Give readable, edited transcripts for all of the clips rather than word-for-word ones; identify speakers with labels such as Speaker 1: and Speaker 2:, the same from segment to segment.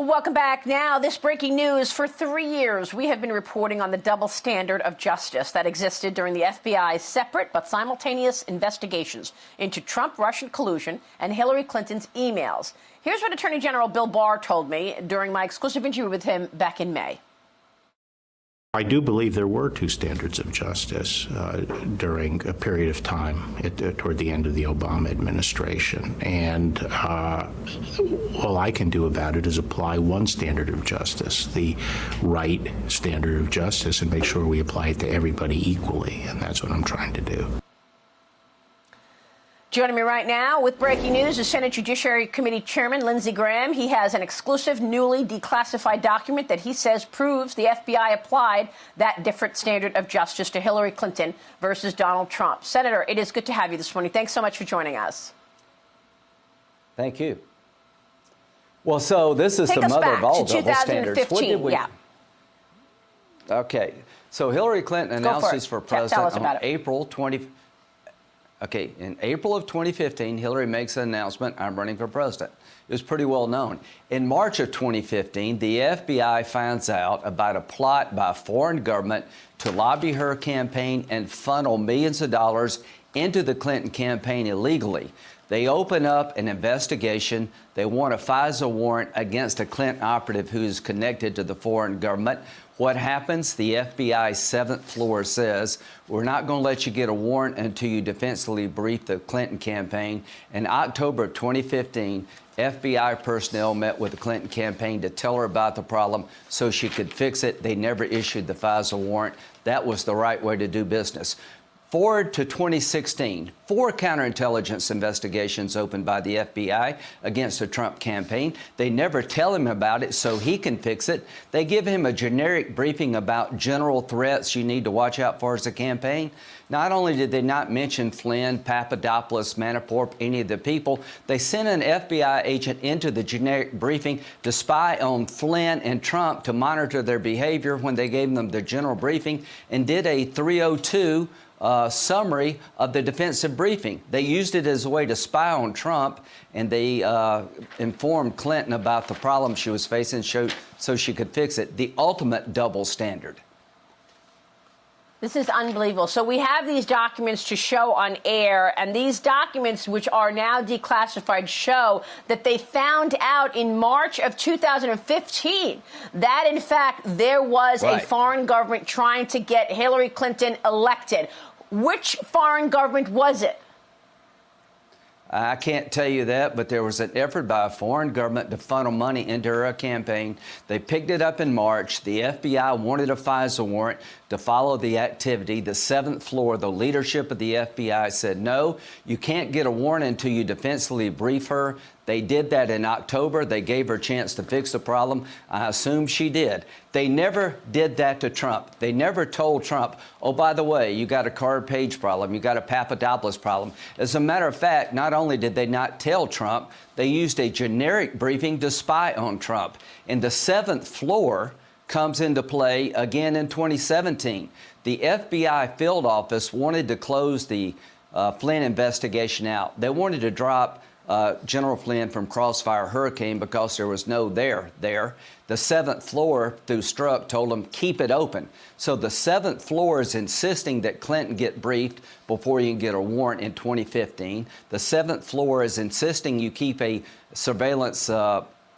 Speaker 1: Welcome back. Now, this breaking news. For 3 years, we have been reporting on the double standard of justice that existed during the FBI's separate but simultaneous investigations into Trump-Russian collusion and Hillary Clinton's emails. Here's what Attorney General Bill Barr told me during my exclusive interview with him back in May.
Speaker 2: I do believe there were two standards of justice during a period of time toward the end of the Obama administration. And all I can do about it is apply one standard of justice, the right standard of justice, and make sure we apply it to everybody equally. And that's what I'm trying to do.
Speaker 1: Joining me right now with breaking news is Senate Judiciary Committee Chairman Lindsey Graham. He has an exclusive, newly declassified document that he says proves the FBI applied that different standard of justice to Hillary Clinton versus Donald Trump. Senator, it is good to have you this morning. Thanks so much for joining us.
Speaker 3: Thank you. Well, so this is the mother of all double standards. What did we...
Speaker 1: Yeah.
Speaker 3: Okay. So Hillary Clinton announces for president on April 20. Okay, in April of 2015, Hillary makes an announcement, I'm running for president. It was pretty well known. In March of 2015, the FBI finds out about a plot by a foreign government to lobby her campaign and funnel millions of dollars into the Clinton campaign illegally. They open up an investigation. They want a FISA warrant against a Clinton operative who is connected to the foreign government. What happens? The FBI's 7th floor says, we're not going to let you get a warrant until you defensively brief the Clinton campaign. In October of 2015, FBI personnel met with the Clinton campaign to tell her about the problem so she could fix it. They never issued the FISA warrant. That was the right way to do business. Forward to 2016, 4 counterintelligence investigations opened by the FBI against the Trump campaign. They never tell him about it so he can fix it. They give him a generic briefing about general threats you need to watch out for as a campaign. Not only did they not mention Flynn, Papadopoulos, Manafort, any of the people, they sent an FBI agent into the generic briefing to spy on Flynn and Trump to monitor their behavior when they gave them the general briefing, and did a 302 summary of the defensive briefing. They used it as a way to spy on Trump, and they informed Clinton about the problem she was facing so she could fix it. The ultimate double standard.
Speaker 1: This is unbelievable. So we have these documents to show on air, and these documents, which are now declassified, show that they found out in March of 2015 that, in fact, there was a foreign government trying to get Hillary Clinton elected. Which foreign government was it?
Speaker 3: I can't tell you that, but there was an effort by a foreign government to funnel money into her campaign. They picked it up in March. The FBI wanted a FISA warrant to follow the activity. The 7th floor, the leadership of the FBI said, no, you can't get a warrant until you defensively brief her. They did that in October. They gave her a chance to fix the problem. I assume she did. They never did that to Trump. They never told Trump, oh, by the way, you got a Card Page problem. You got a Papadopoulos problem. As a matter of fact, not only did they not tell Trump, they used a generic briefing to spy on Trump. And the 7th floor comes into play again in 2017. The FBI field office wanted to close the Flynn investigation out. They wanted to drop General Flynn from Crossfire Hurricane because there was no there. The 7th floor, through Strzok, told them keep it open. So the 7th floor is insisting that Clinton get briefed before you can get a warrant in 2015. The 7th floor is insisting you keep a surveillance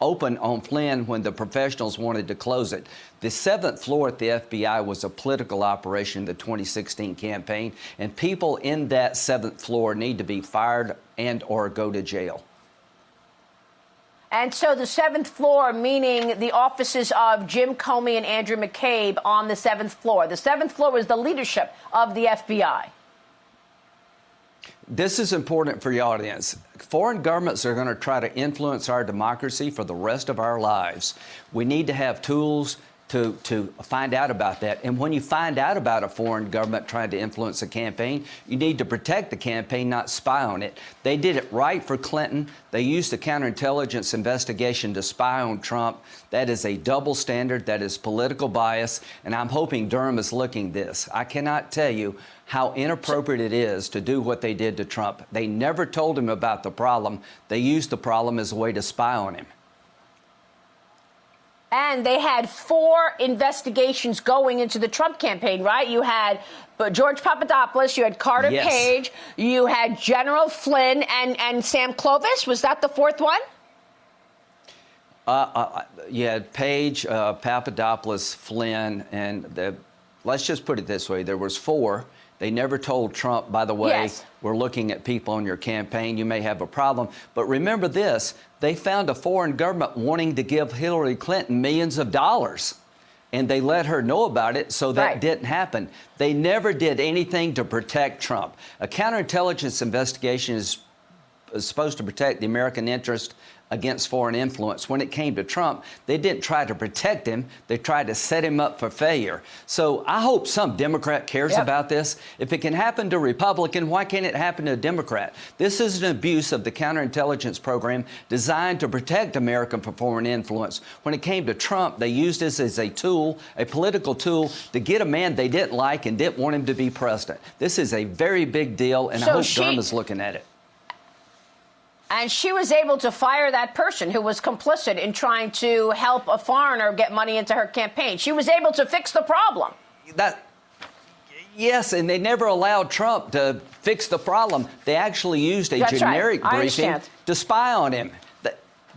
Speaker 3: open on Flynn when the professionals wanted to close it. The 7th floor at the FBI was a political operation in the 2016 campaign, and people in that 7th floor need to be fired and or go to jail.
Speaker 1: And so the 7th floor, meaning the offices of Jim Comey and Andrew McCabe on the 7th floor. The 7th floor is the leadership of the FBI.
Speaker 3: This is important for your audience. Foreign governments are going to try to influence our democracy for the rest of our lives. We need to have tools to find out about that. And when you find out about a foreign government trying to influence a campaign, you need to protect the campaign, not spy on it. They did it right for Clinton. They used the counterintelligence investigation to spy on Trump. That is a double standard. That is political bias. And I'm hoping Durham is looking this. I cannot tell you how inappropriate it is to do what they did to Trump. They never told him about the problem. They used the problem as a way to spy on him.
Speaker 1: And they had 4 investigations going into the Trump campaign, right? You had George Papadopoulos, you had Carter Page, you had General Flynn and Sam Clovis. Was that the 4th one?
Speaker 3: You had Page, Papadopoulos, Flynn, and let's just put it this way. There was 4. They never told Trump, by the way, we're looking at people on your campaign. You may have a problem. But remember this. They found a foreign government wanting to give Hillary Clinton millions of dollars. And they let her know about it, so that didn't happen. They never did anything to protect Trump. A counterintelligence investigation is supposed to protect the American interest against foreign influence. When it came to Trump, they didn't try to protect him. They tried to set him up for failure. So I hope some Democrat cares about this. If it can happen to a Republican, why can't it happen to a Democrat? This is an abuse of the counterintelligence program designed to protect America from foreign influence. When it came to Trump, they used this as a tool, a political tool, to get a man they didn't like and didn't want him to be president. This is a very big deal, and I hope Durham is looking at it.
Speaker 1: And she was able to fire that person who was complicit in trying to help a foreigner get money into her campaign. She was able to fix the problem.
Speaker 3: Yes, and they never allowed Trump to fix the problem. They actually used a generic briefing to spy on him.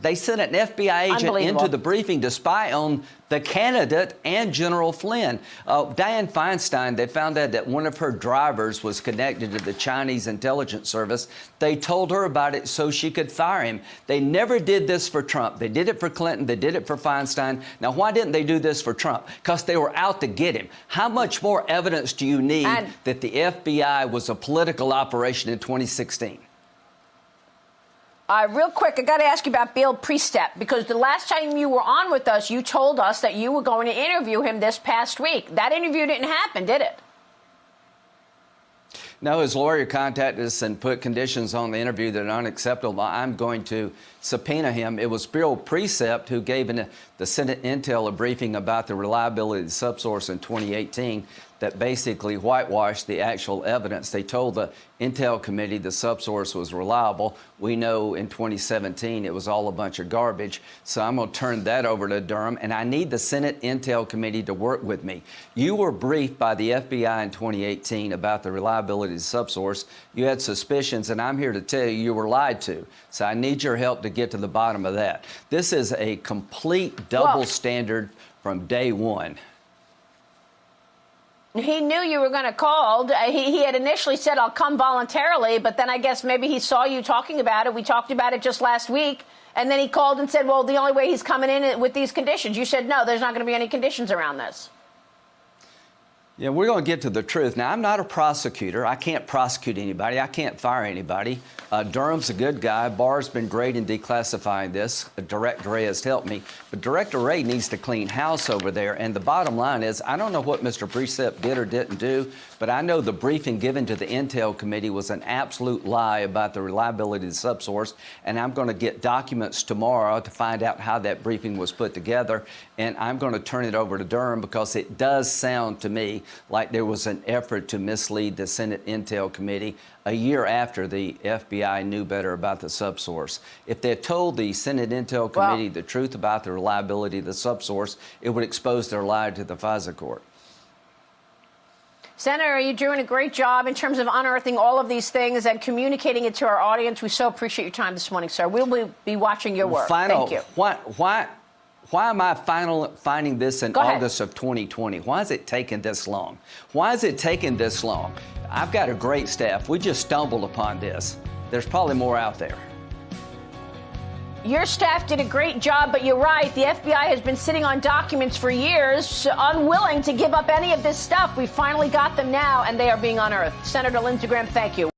Speaker 3: They sent an FBI agent into the briefing to spy on the candidate and General Flynn. Dianne Feinstein, they found out that one of her drivers was connected to the Chinese intelligence service. They told her about it so she could fire him. They never did this for Trump. They did it for Clinton. They did it for Feinstein. Now, why didn't they do this for Trump? Because they were out to get him. How much more evidence do you need that the FBI was a political operation in 2016?
Speaker 1: Real quick, I got to ask you about Bill Priestap, because the last time you were on with us, you told us that you were going to interview him this past week. That interview didn't happen, did it?
Speaker 3: No, his lawyer contacted us and put conditions on the interview that are unacceptable. I'm going to subpoena him. It was Bill Priestap who gave the Senate Intel a briefing about the reliability of the subsource in 2018 that basically whitewashed the actual evidence. They told the Intel committee the subsource was reliable. We know in 2017 it was all a bunch of garbage. So I'm going to turn that over to Durham, and I need the Senate Intel committee to work with me. You were briefed by the FBI in 2018 about the reliability of the subsource. You had suspicions, and I'm here to tell you were lied to. So I need your help to get to the bottom of that. This is a complete double standard from day one.
Speaker 1: He knew you were going to call. He had initially said, I'll come voluntarily, but then I guess maybe he saw you talking about it. We talked about it just last week. And then he called and said, well, the only way he's coming in with these conditions. You said, no, there's not going to be any conditions around this.
Speaker 3: Yeah, we're going to get to the truth. Now, I'm not a prosecutor. I can't prosecute anybody. I can't fire anybody. Durham's a good guy. Barr's been great in declassifying this. Director Ray has helped me. But Director Ray needs to clean house over there. And the bottom line is, I don't know what Mr. Priestap did or didn't do, but I know the briefing given to the Intel committee was an absolute lie about the reliability of the subsource. And I'm going to get documents tomorrow to find out how that briefing was put together. And I'm going to turn it over to Durham, because it does sound to me like there was an effort to mislead the Senate Intel committee a year after the FBI knew better about the subsource. If they had told the Senate Intel committee the truth about the reliability of the subsource, it would expose their lie to the FISA court.
Speaker 1: Senator, you're doing a great job in terms of unearthing all of these things and communicating it to our audience. We so appreciate your time this morning, sir. We'll be watching your work. Thank you.
Speaker 3: Why am I finding this in August of 2020? Why is it taking this long? Why is it taking this long? I've got a great staff. We just stumbled upon this. There's probably more out there.
Speaker 1: Your staff did a great job, but you're right. The FBI has been sitting on documents for years, unwilling to give up any of this stuff. We finally got them now, and they are being unearthed. Senator Lindsey Graham, thank you.